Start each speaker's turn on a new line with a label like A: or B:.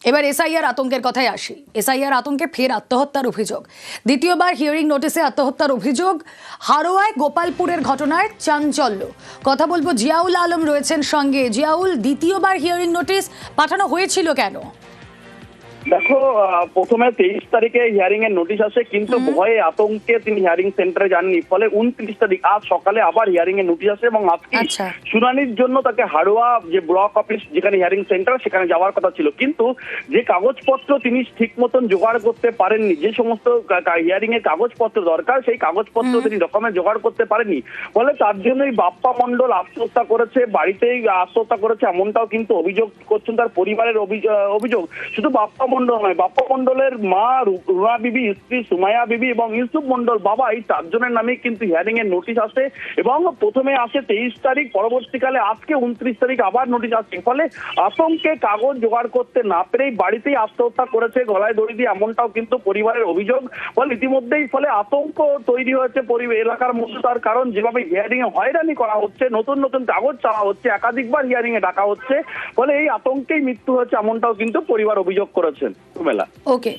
A: এবার এসআইআর আতঙ্কের কথায় আসি। এসআইআর আতঙ্কে ফের আত্মহত্যার অভিযোগ। দ্বিতীয়বার হিয়ারিং নোটিশে আত্মহত্যার অভিযোগ। হারোয়ায় গোপালপুরের ঘটনায় চাঞ্চল্য। কথা বলবো, জিয়াউল আলম রয়েছেন সঙ্গে। জিয়াউল, দ্বিতীয়বার হিয়ারিং নোটিশ পাঠানো হয়েছিল কেন?
B: দেখো, প্রথমে 23 তারিখে হিয়ারিং এর নোটিশ আসে, কিন্তু ভয়ে আতঙ্কে তিনি হিয়ারিং সেন্টারে যাননি। ফলে 29 তারিখ আজ সকালে আবার হিয়ারিং এর নোটিশ আসে এবং আজকে শুনানির জন্য তাকে হাড়োয়া যে ব্লক অফিস, যেখানে হিয়ারিং সেন্টার, সেখানে যাওয়ার কথা ছিল। কিন্তু যে কাগজপত্র তিনি ঠিক মতন জোগাড় করতে পারেননি, যে সমস্ত হিয়ারিং এর কাগজপত্র দরকার সেই কাগজপত্র তিনি ডকুমেন্ট জোগাড় করতে পারেননি। ফলে তার জন্যই বাপ্পা মণ্ডল আত্মহত্যা করেছে, বাড়িতেই আত্মহত্যা করেছে, এমনটাও কিন্তু অভিযোগ করছেন তার পরিবারের অভিযোগ। শুধু বাপ্পা মণ্ডল নয়, বাপ্পা মণ্ডলের মা রুনা বিবি, স্ত্রী সুমাইয়া বিবি এবং ইউসুফ মণ্ডল বাবা, এই চারজনের নামে কিন্তু হিয়ারিং এর নোটিশ আসে। এবং প্রথমে আসে 23 তারিখ, পরবর্তীকালে আজকে 29 তারিখ আবার নোটিশ আসছে। ফলে আতঙ্কে কাগজ জোগাড় করতে না পেরেই বাড়িতেই আত্মহত্যা করেছে গলায় দড়ি দিয়ে, এমনটাও কিন্তু পরিবারের অভিযোগ। ফলে ইতিমধ্যেই ফলে আতঙ্ক তৈরি হয়েছে এলাকার মধ্যে। তার কারণ যেভাবে হিয়ারিং এ হয়রানি করা হচ্ছে, নতুন নতুন কাগজ চাওয়া হচ্ছে, একাধিকবার হিয়ারিং এ ডাকা হচ্ছে, ফলে এই আতঙ্কেই মৃত্যু হয়েছে, এমনটাও কিন্তু পরিবার অভিযোগ করেছেন।
A: ওকে।